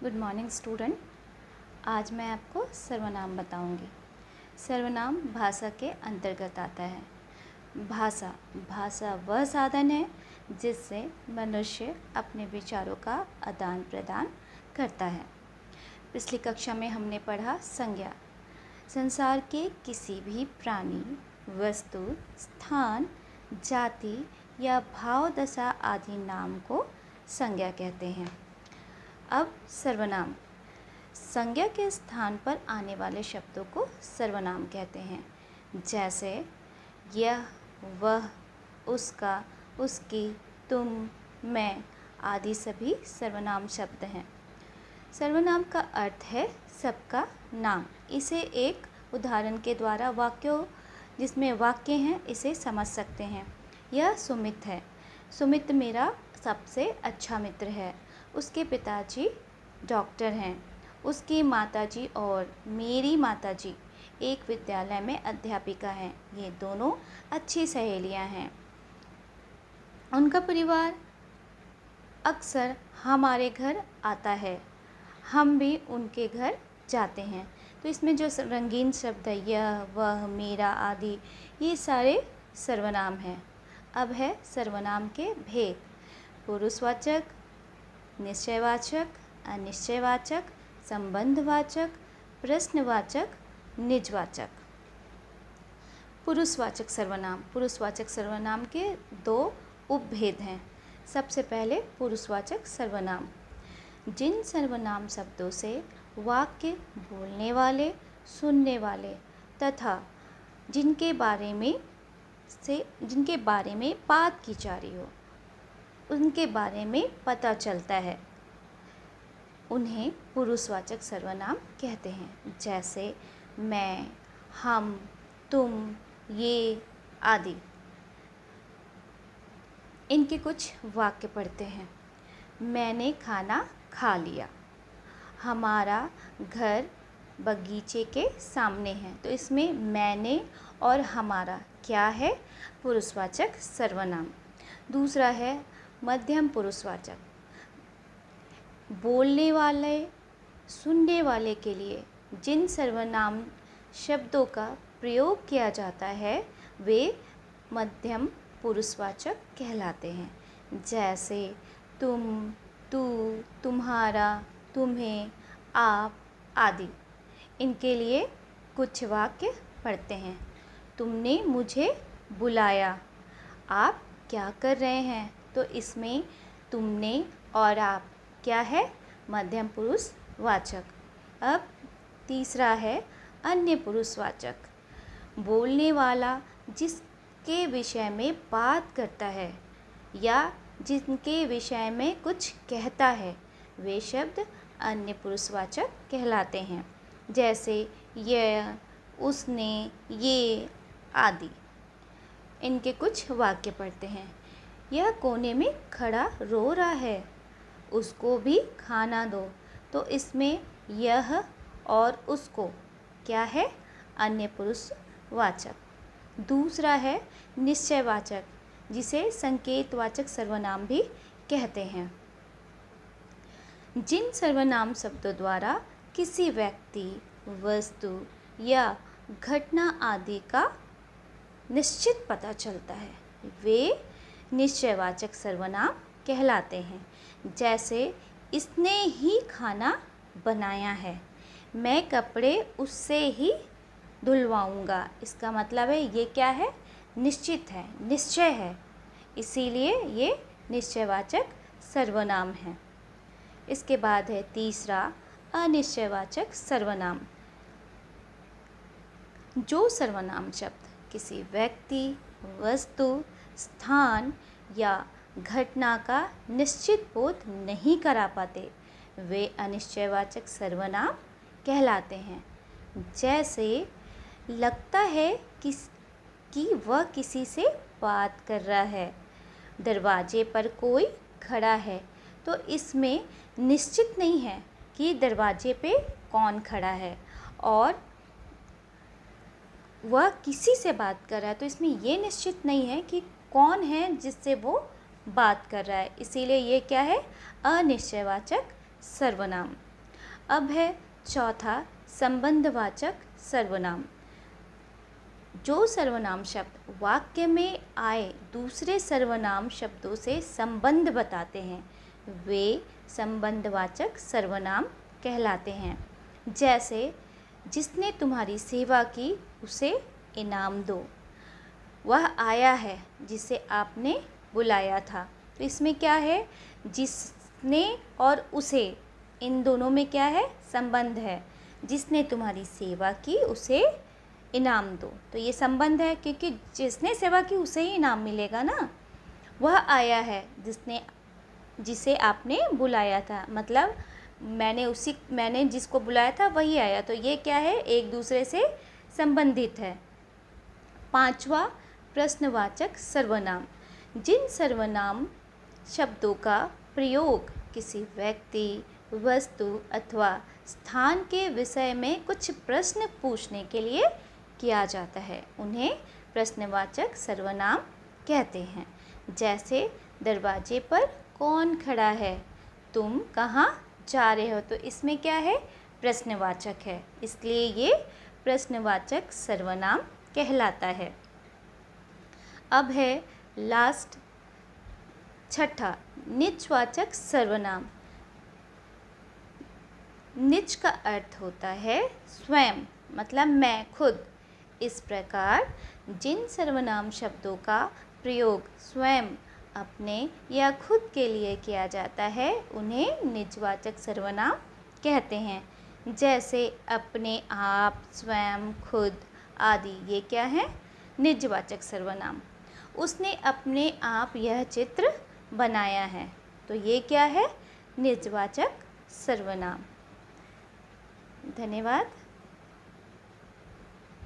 Good morning student. आज मैं आपको सर्वनाम बताऊंगी। सर्वनाम भाषा के अंतर्गत आता है। भाषा वह साधन है जिससे मनुष्य अपने विचारों का आदान प्रदान करता है। पिछली कक्षा में हमने पढ़ा संज्ञा। संसार के किसी भी प्राणी, वस्तु, स्थान, जाति या भाव दशा आदि नाम को संज्ञा कहते हैं। अब सर्वनाम। संज्ञा के स्थान पर आने वाले शब्दों को सर्वनाम कहते हैं। जैसे यह, वह, उसका, उसकी, तुम, मैं आदि सभी सर्वनाम शब्द हैं। सर्वनाम का अर्थ है सबका नाम। इसे एक उदाहरण के द्वारा वाक्यों जिसमें वाक्य हैं इसे समझ सकते हैं। यह सुमित है। सुमित मेरा सबसे अच्छा मित्र है। उसके पिताजी डॉक्टर हैं। उसकी माताजी और मेरी माताजी एक विद्यालय में अध्यापिका हैं। ये दोनों अच्छी सहेलियां हैं। उनका परिवार अक्सर हमारे घर आता है। हम भी उनके घर जाते हैं। तो इसमें जो रंगीन शब्द है यह, वह, मेरा आदि, ये सारे सर्वनाम हैं। अब है सर्वनाम के भेद। पुरुषवाचक, निश्चयवाचक, अनिश्चयवाचक, संबंधवाचक, प्रश्नवाचक, निजवाचक। पुरुषवाचक सर्वनाम। पुरुषवाचक सर्वनाम के दो उपभेद हैं। सबसे पहले पुरुषवाचक सर्वनाम। जिन सर्वनाम शब्दों से वाक्य बोलने वाले, सुनने वाले तथा जिनके बारे में बात की जा रही हो उनके बारे में पता चलता है, उन्हें पुरुषवाचक सर्वनाम कहते हैं। जैसे मैं, हम, तुम, ये आदि। इनके कुछ वाक्य पढ़ते हैं। मैंने खाना खा लिया। हमारा घर बगीचे के सामने है। तो इसमें मैंने और हमारा क्या है? पुरुषवाचक सर्वनाम। दूसरा है मध्यम पुरुषवाचक। बोलने वाले, सुनने वाले के लिए जिन सर्वनाम शब्दों का प्रयोग किया जाता है वे मध्यम पुरुषवाचक कहलाते हैं। जैसे तुम, तू, तुम्हारा, तुम्हें, आप आदि। इनके लिए कुछ वाक्य पढ़ते हैं। तुमने मुझे बुलाया। आप क्या कर रहे हैं? तो इसमें तुमने और आप क्या है? मध्यम पुरुषवाचक। अब तीसरा है अन्य पुरुषवाचक। बोलने वाला जिसके विषय में बात करता है या जिनके विषय में कुछ कहता है वे शब्द अन्य पुरुषवाचक कहलाते हैं। जैसे यह, उसने, ये आदि। इनके कुछ वाक्य पढ़ते हैं। यह कोने में खड़ा रो रहा है, उसको भी खाना दो। तो इसमें यह और उसको क्या है? अन्य पुरुषवाचक। दूसरा है निश्चयवाचक, जिसे संकेतवाचक सर्वनाम भी कहते हैं। जिन सर्वनाम शब्दों द्वारा किसी व्यक्ति, वस्तु या घटना आदि का निश्चित पता चलता है वे निश्चयवाचक सर्वनाम कहलाते हैं। जैसे इसने ही खाना बनाया है। मैं कपड़े उससे ही धुलवाऊंगा। इसका मतलब है ये क्या है? निश्चित है, निश्चय है। इसीलिए ये निश्चयवाचक सर्वनाम है। इसके बाद है तीसरा अनिश्चयवाचक सर्वनाम। जो सर्वनाम शब्द किसी व्यक्ति, वस्तु, स्थान या घटना का निश्चित बोध नहीं करा पाते वे अनिश्चयवाचक सर्वनाम कहलाते हैं। जैसे लगता है कि वह किसी से बात कर रहा है। दरवाजे पर कोई खड़ा है। तो इसमें निश्चित नहीं है कि दरवाजे पे कौन खड़ा है और वह किसी से बात कर रहा है। तो इसमें ये निश्चित नहीं है कि कौन है जिससे वो बात कर रहा है। इसीलिए ये क्या है? अनिश्चयवाचक सर्वनाम। अब है चौथा संबंधवाचक सर्वनाम। जो सर्वनाम शब्द वाक्य में आए दूसरे सर्वनाम शब्दों से संबंध बताते हैं वे संबंधवाचक सर्वनाम कहलाते हैं। जैसे जिसने तुम्हारी सेवा की उसे इनाम दो। वह आया है जिसे आपने बुलाया था। तो इसमें क्या है, जिसने और उसे, इन दोनों में क्या है, संबंध है। जिसने तुम्हारी सेवा की उसे इनाम दो, तो ये संबंध है क्योंकि जिसने सेवा की उसे ही इनाम मिलेगा ना। वह आया है जिसे आपने बुलाया था, मतलब मैंने जिसको बुलाया था वही आया, तो ये क्या है, एक दूसरे से संबंधित है। पांचवा प्रश्नवाचक सर्वनाम। जिन सर्वनाम शब्दों का प्रयोग किसी व्यक्ति, वस्तु अथवा स्थान के विषय में कुछ प्रश्न पूछने के लिए किया जाता है उन्हें प्रश्नवाचक सर्वनाम कहते हैं। जैसे दरवाजे पर कौन खड़ा है, तुम कहाँ जा रहे हो, तो इसमें क्या है, प्रश्नवाचक है, इसलिए ये प्रश्नवाचक सर्वनाम कहलाता है। अब है लास्ट छठा निजवाचक सर्वनाम। निज का अर्थ होता है स्वयं, मतलब मैं, खुद। इस प्रकार जिन सर्वनाम शब्दों का प्रयोग स्वयं, अपने या खुद के लिए किया जाता है उन्हें निजवाचक सर्वनाम कहते हैं। जैसे अपने, आप, स्वयं, खुद आदि, ये क्या है, निजवाचक सर्वनाम। उसने अपने आप यह चित्र बनाया है, तो ये क्या है, निजवाचक सर्वनाम। धन्यवाद।